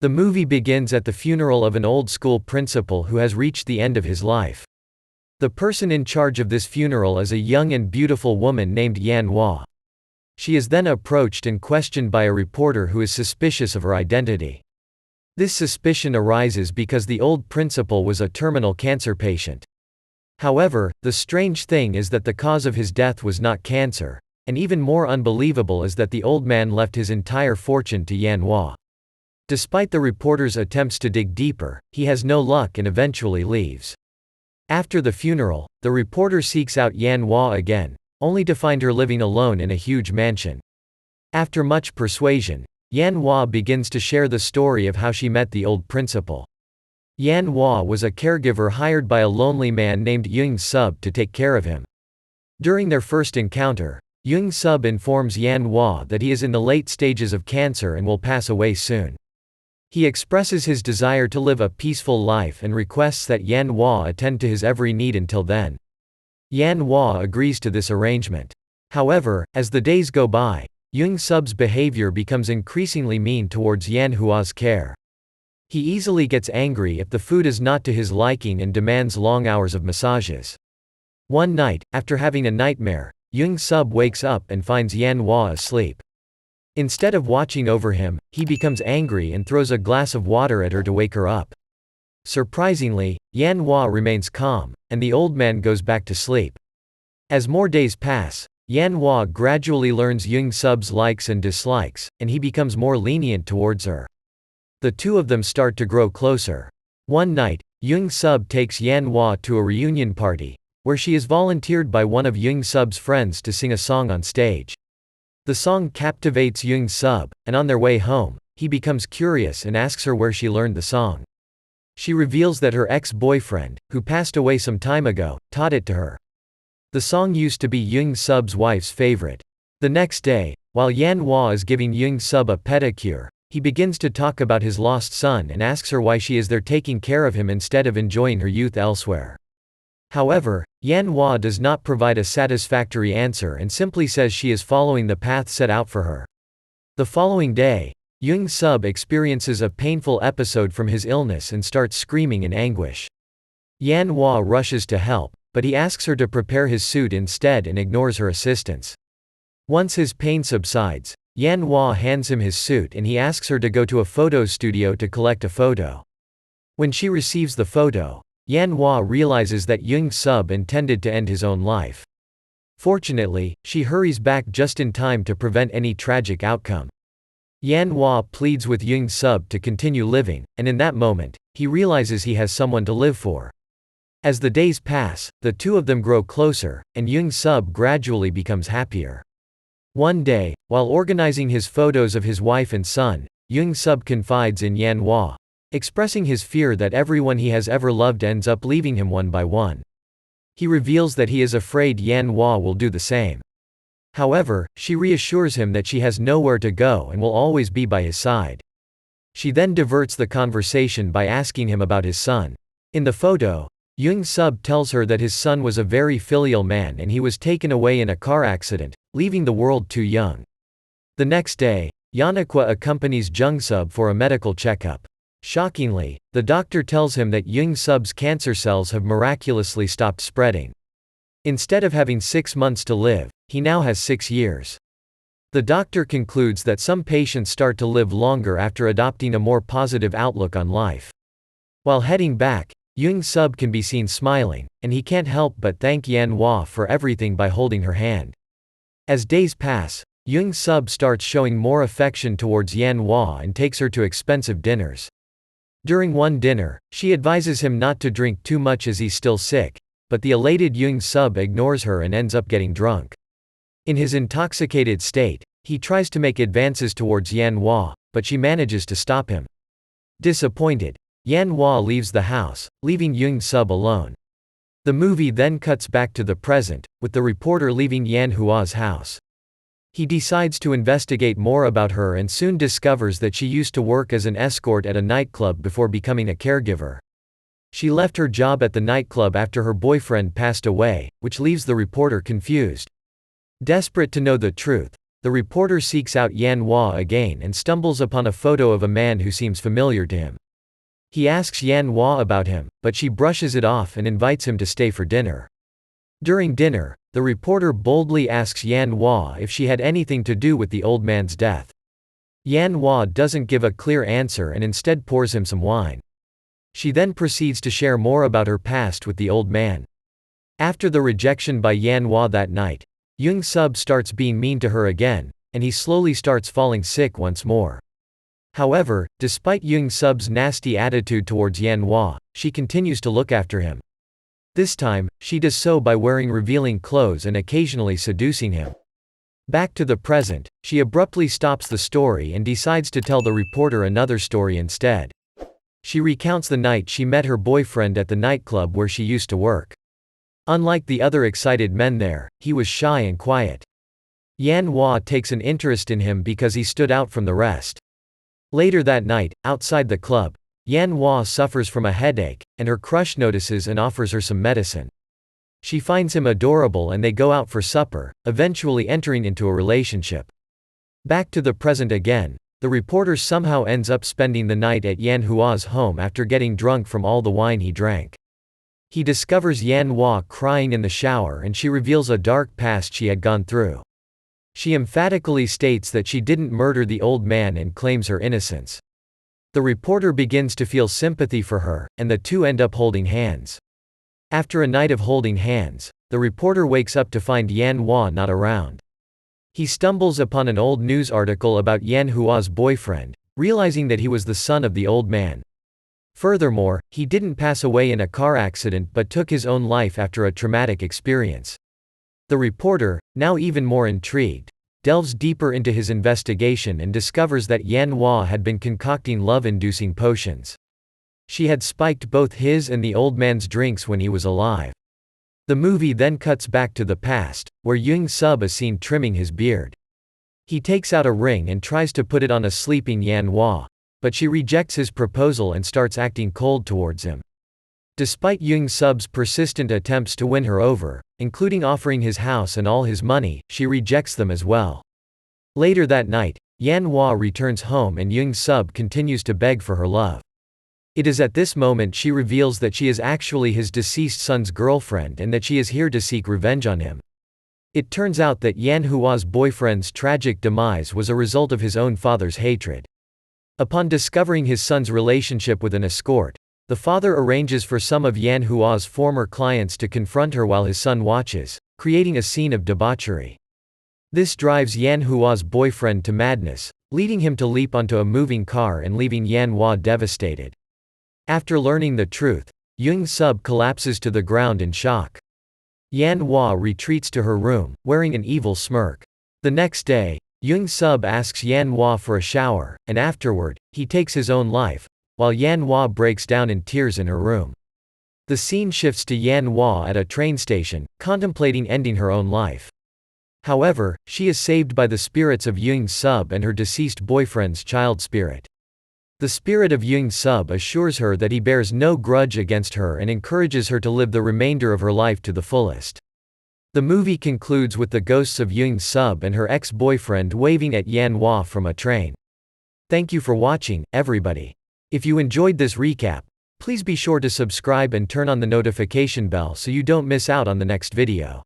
The movie begins at the funeral of an old school principal who has reached the end of his life. The person in charge of this funeral is a young and beautiful woman named Yeon-hwa. She is then approached and questioned by a reporter who is suspicious of her identity. This suspicion arises because the old principal was a terminal cancer patient. However, the strange thing is that the cause of his death was not cancer, and even more unbelievable is that the old man left his entire fortune to Yeon-hwa. Despite the reporter's attempts to dig deeper, he has no luck and eventually leaves. After the funeral, the reporter seeks out Yeon-hwa again, only to find her living alone in a huge mansion. After much persuasion, Yeon-hwa begins to share the story of how she met the old principal. Yeon-hwa was a caregiver hired by a lonely man named Jong-sup to take care of him. During their first encounter, Jong-sup informs Yeon-hwa that he is in the late stages of cancer and will pass away soon. He expresses his desire to live a peaceful life and requests that Yeon-hwa attend to his every need until then. Yeon-hwa agrees to this arrangement. However, as the days go by, Jong-sup's behavior becomes increasingly mean towards Yeon-hwa's care. He easily gets angry if the food is not to his liking and demands long hours of massages. One night, after having a nightmare, Jong-sup wakes up and finds Yeon-hwa asleep. Instead of watching over him, he becomes angry and throws a glass of water at her to wake her up. Surprisingly, Yeon-hwa remains calm, and the old man goes back to sleep. As more days pass, Yeon-hwa gradually learns Jong-sup's likes and dislikes, and he becomes more lenient towards her. The two of them start to grow closer. One night, Jong-sup takes Yeon-hwa to a reunion party, where she is volunteered by one of Jong-sup's friends to sing a song on stage. The song captivates Jong-sup, and on their way home, he becomes curious and asks her where she learned the song. She reveals that her ex-boyfriend, who passed away some time ago, taught it to her. The song used to be Jong-sup's wife's favorite. The next day, while Yeon-hwa is giving Jong-sup a pedicure, he begins to talk about his lost son and asks her why she is there taking care of him instead of enjoying her youth elsewhere. However, Yeon-hwa does not provide a satisfactory answer and simply says she is following the path set out for her. The following day, Jong-sup experiences a painful episode from his illness and starts screaming in anguish. Yeon-hwa rushes to help, but he asks her to prepare his suit instead and ignores her assistance. Once his pain subsides, Yeon-hwa hands him his suit and he asks her to go to a photo studio to collect a photo. When she receives the photo, Yeon-hwa realizes that Jong-sup intended to end his own life. Fortunately, she hurries back just in time to prevent any tragic outcome. Yeon-hwa pleads with Jong-sup to continue living, and in that moment, he realizes he has someone to live for. As the days pass, the two of them grow closer, and Jong-sup gradually becomes happier. One day, while organizing his photos of his wife and son, Jong-sup confides in Yeon-hwa, expressing his fear that everyone he has ever loved ends up leaving him one by one. He reveals that he is afraid Yeon-hwa will do the same. However, she reassures him that she has nowhere to go and will always be by his side. She then diverts the conversation by asking him about his son. In the photo, Jong-sup tells her that his son was a very filial man and he was taken away in a car accident, leaving the world too young. The next day, Yeon-hwa accompanies Jong-sup for a medical checkup. Shockingly, the doctor tells him that Jong-sup's cancer cells have miraculously stopped spreading. Instead of having 6 months to live, he now has 6 years. The doctor concludes that some patients start to live longer after adopting a more positive outlook on life. While heading back, Jong-sup can be seen smiling, and he can't help but thank Yeon-hwa for everything by holding her hand. As days pass, Jong-sup starts showing more affection towards Yeon-hwa and takes her to expensive dinners. During one dinner, she advises him not to drink too much as he's still sick, but the elated Jong-sup ignores her and ends up getting drunk. In his intoxicated state, he tries to make advances towards Yeon-hwa, but she manages to stop him. Disappointed, Yeon-hwa leaves the house, leaving Jong-sup alone. The movie then cuts back to the present, with the reporter leaving Yeon-hwa's house. He decides to investigate more about her and soon discovers that she used to work as an escort at a nightclub before becoming a caregiver. She left her job at the nightclub after her boyfriend passed away, which leaves the reporter confused. Desperate to know the truth, the reporter seeks out Yeon-hwa again and stumbles upon a photo of a man who seems familiar to him. He asks Yeon-hwa about him, but she brushes it off and invites him to stay for dinner. During dinner, the reporter boldly asks Yeon-hwa if she had anything to do with the old man's death. Yeon-hwa doesn't give a clear answer and instead pours him some wine. She then proceeds to share more about her past with the old man. After the rejection by Yeon-hwa that night, Jong-sup starts being mean to her again, and he slowly starts falling sick once more. However, despite Jong-sup's nasty attitude towards Yeon-hwa, she continues to look after him. This time, she does so by wearing revealing clothes and occasionally seducing him. Back to the present, she abruptly stops the story and decides to tell the reporter another story instead. She recounts the night she met her boyfriend at the nightclub where she used to work. Unlike the other excited men there, he was shy and quiet. Yeon-hwa takes an interest in him because he stood out from the rest. Later that night, outside the club, Yeon-hwa suffers from a headache, and her crush notices and offers her some medicine. She finds him adorable and they go out for supper, eventually entering into a relationship. Back to the present again, the reporter somehow ends up spending the night at Yeon-hwa's home after getting drunk from all the wine he drank. He discovers Yeon-hwa crying in the shower and she reveals a dark past she had gone through. She emphatically states that she didn't murder the old man and claims her innocence. The reporter begins to feel sympathy for her, and the two end up holding hands. After a night of holding hands, the reporter wakes up to find Yeon-hwa not around. He stumbles upon an old news article about Yeon-hwa's boyfriend, realizing that he was the son of the old man. Furthermore, he didn't pass away in a car accident but took his own life after a traumatic experience. The reporter, now even more intrigued, delves deeper into his investigation and discovers that Yeon-hwa had been concocting love-inducing potions. She had spiked both his and the old man's drinks when he was alive. The movie then cuts back to the past, where Jong-sup is seen trimming his beard. He takes out a ring and tries to put it on a sleeping Yeon-hwa, but she rejects his proposal and starts acting cold towards him. Despite Jong-sup's persistent attempts to win her over, including offering his house and all his money, she rejects them as well. Later that night, Yeon-hwa returns home and Jong-sup continues to beg for her love. It is at this moment she reveals that she is actually his deceased son's girlfriend and that she is here to seek revenge on him. It turns out that Yeon-hwa's boyfriend's tragic demise was a result of his own father's hatred. Upon discovering his son's relationship with an escort, the father arranges for some of Yeon-hwa's former clients to confront her while his son watches, creating a scene of debauchery. This drives Yeon-hwa's boyfriend to madness, leading him to leap onto a moving car and leaving Yeon-hwa devastated. After learning the truth, Jong-sup collapses to the ground in shock. Yeon-hwa retreats to her room, wearing an evil smirk. The next day, Jong-sup asks Yeon-hwa for a shower, and afterward, he takes his own life, while Yeon-hwa breaks down in tears in her room. The scene shifts to Yeon-hwa at a train station, contemplating ending her own life. However, she is saved by the spirits of Jong-sup and her deceased boyfriend's child spirit. The spirit of Jong-sup assures her that he bears no grudge against her and encourages her to live the remainder of her life to the fullest. The movie concludes with the ghosts of Jong-sup and her ex-boyfriend waving at Yeon-hwa from a train. Thank you for watching, everybody. If you enjoyed this recap, please be sure to subscribe and turn on the notification bell so you don't miss out on the next video.